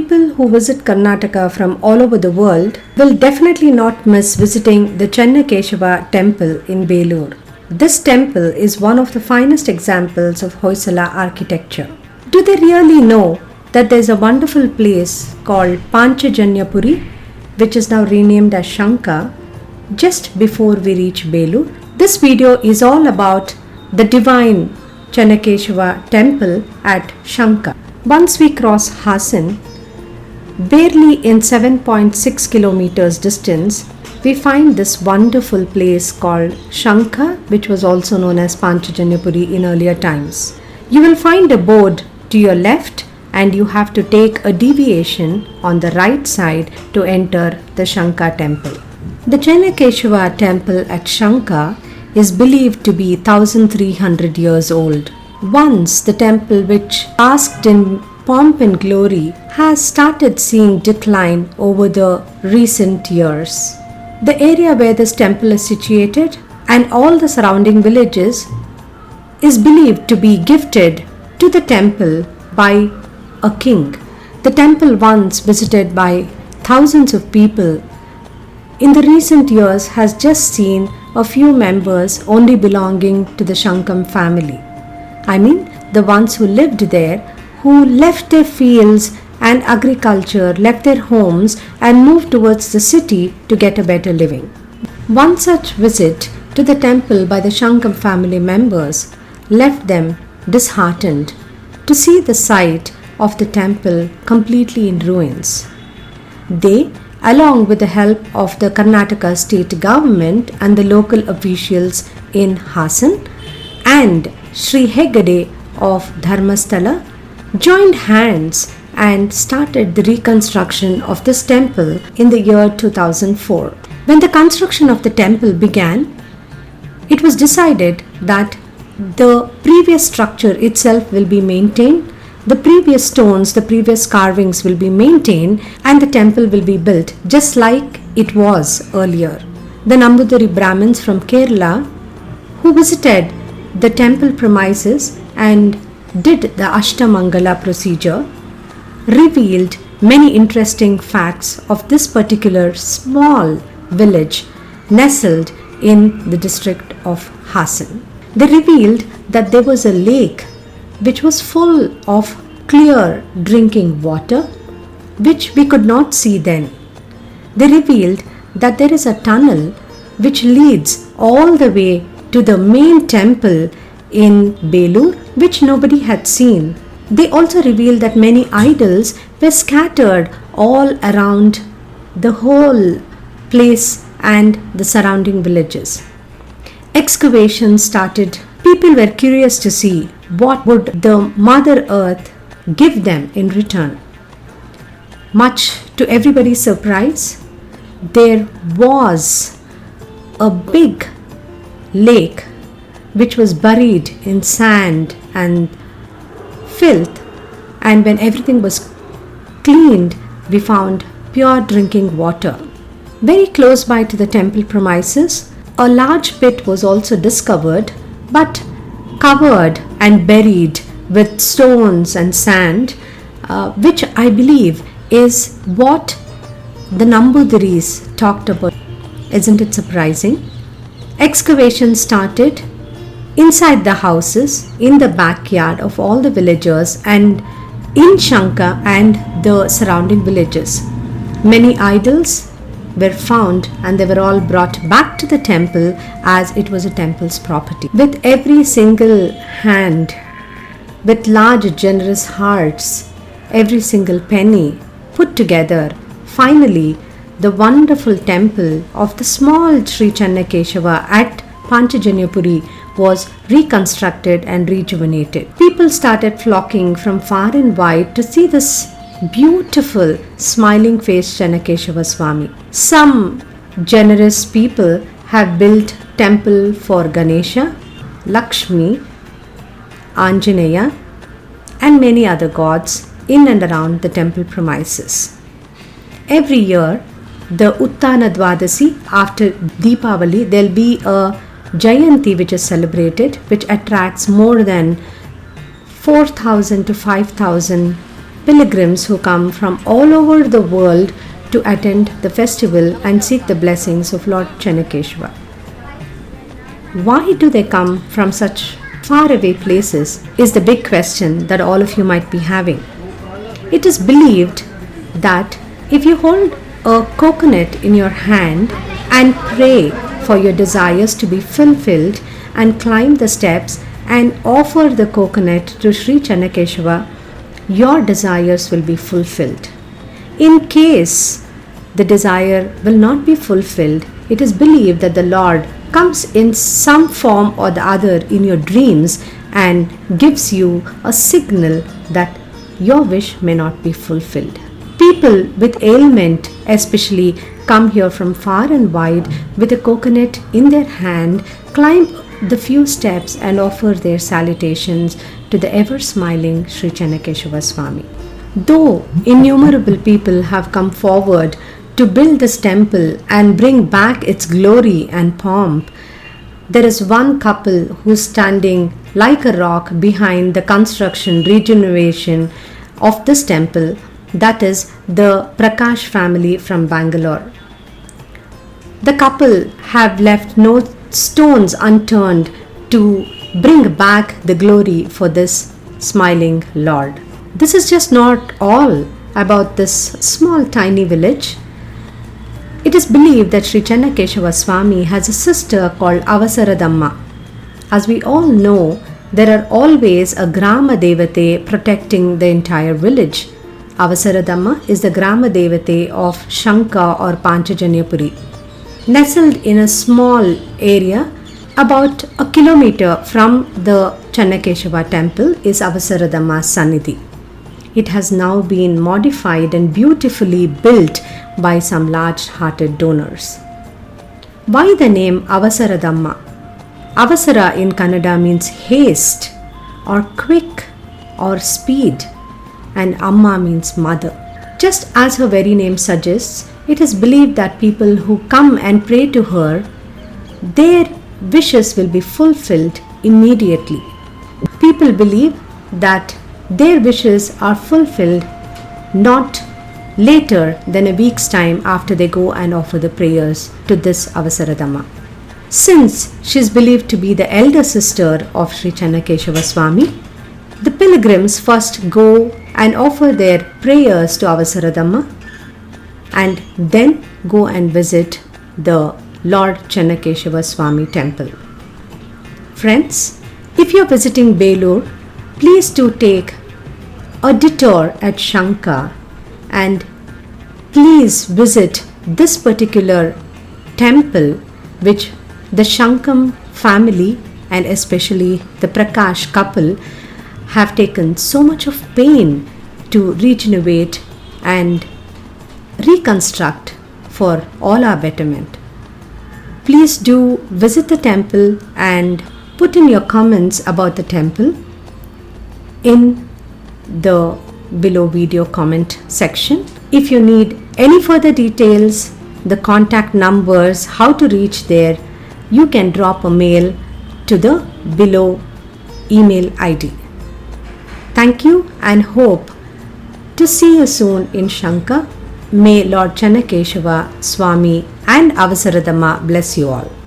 People who visit Karnataka from all over the world will definitely not miss visiting the Chennakeshava temple in Belur. This temple is one of the finest examples of Hoysala architecture. Do they really know that there is a wonderful place called Panchajanyapuri, which is now renamed as Shanka, just before we reach Belur? This video is all about the divine Chennakeshava temple at Shanka. Once we cross Hassan, barely in 7.6 kilometers distance, we find this wonderful place called Shanka, which was also known as Panchajanyapuri in earlier times. You will find a board to your left and you have to take a deviation on the right side to enter the Shanka temple. The Chennakeshava temple at Shanka is believed to be 1300 years old. Once the temple, which basked in pomp and glory, has started seeing decline over the recent years. The area where this temple is situated and all the surrounding villages is believed to be gifted to the temple by a king. The temple, once visited by thousands of people, in the recent years has just seen a few members only belonging to the Shankam family. I mean, the ones who lived there, who left their fields and agriculture, left their homes and moved towards the city to get a better living. One such visit to the temple by the Shankam family members left them disheartened to see the site of the temple completely in ruins. They, along with the help of the Karnataka state government and the local officials in Hassan and Sri Hegade of Dharmasthala, joined hands and started the reconstruction of this temple in the year 2004. When the construction of the temple began, it was decided that the previous structure itself will be maintained, the previous stones, the previous carvings will be maintained, and the temple will be built just like it was earlier. The Nambudiri Brahmins from Kerala, who visited the temple premises and did the Ashtamangala procedure, revealed many interesting facts of this particular small village nestled in the district of Hassan. They revealed that there was a lake which was full of clear drinking water, which we could not see then. They revealed that there is a tunnel which leads all the way to the main temple in Belur, which nobody had seen. They also revealed that many idols were scattered all around the whole place and the surrounding villages. Excavations started. People were curious to see what would the Mother Earth give them in return. Much to everybody's surprise, there was a big lake which was buried in sand and filth, and when everything was cleaned, we found pure drinking water. Very close by to the temple premises, a large pit was also discovered, but covered and buried with stones and sand, which I believe is what the Nambudiris talked about. Isn't it surprising? Excavation started inside the houses, in the backyard of all the villagers and in Shanka and the surrounding villages. Many idols were found and they were all brought back to the temple as it was a temple's property. With every single hand, with large generous hearts, every single penny put together, finally the wonderful temple of the small Sri Chennakeshava at Panchajanyapuri was reconstructed and rejuvenated. People started flocking from far and wide to see this beautiful smiling face Chennakeshava Swami. Some generous people have built temple for Ganesha, Lakshmi, Anjaneya and many other gods in and around the temple premises. Every year, the Uttana Dwadasi, after Deepavali, there will be a Jayanti which is celebrated, which attracts more than 4,000 to 5,000 pilgrims who come from all over the world to attend the festival and seek the blessings of Lord Chennakeshwar. Why do they come from such faraway places is the big question that all of you might be having. It is believed that if you hold a coconut in your hand and pray for your desires to be fulfilled and climb the steps and offer the coconut to Sri Chennakeshwar, your desires will be fulfilled. In case the desire will not be fulfilled, it is believed that the Lord comes in some form or the other in your dreams and gives you a signal that your wish may not be fulfilled. People with ailment especially come here from far and wide with a coconut in their hand, climb the few steps and offer their salutations to the ever-smiling Sri Chennakeshwar Swami. Though innumerable people have come forward to build this temple and bring back its glory and pomp, there is one couple who's standing like a rock behind the construction regeneration of this temple, that is the Prakash family from Bangalore. The couple have left no stones unturned to bring back the glory for this smiling Lord. This is just not all about this small tiny village. It is believed that Sri Chennakeshwar Swami has a sister called Avasaradamma. As we all know, there are always a Grama Devate protecting the entire village. Avasaradamma is the Grama Devate of Shanka or Panchajanyapuri. Nestled in a small area about a kilometer from the Chennakeshwar temple is Avasaradamma's Sannidhi. It has now been modified and beautifully built by some large-hearted donors. Why the name Avasaradamma? Avasara in Kannada means haste or quick or speed, and Amma means mother. Just as her very name suggests, it is believed that people who come and pray to her, their wishes will be fulfilled immediately. People believe that their wishes are fulfilled not later than a week's time after they go and offer the prayers to this Avasaradamma. Since she is believed to be the elder sister of Sri Chennakeshwar Swami, the pilgrims first go and offer their prayers to Avasaradamma and then go and visit the Lord Chennakeshwar Swami temple. Friends, if you are visiting Belur, please do take a detour at Shanka and please visit this particular temple which the Shankam family and especially the Prakash couple have taken so much of pain to regenerate and reconstruct for all our betterment. Please do visit the temple and put in your comments about the temple in the below video comment section. If you need any further details, the contact numbers, how to reach there, you can drop a mail to the below email ID. Thank you and hope to see you soon in Shanka. May Lord Chennakeshwar Swami and Avasaradamma bless you all.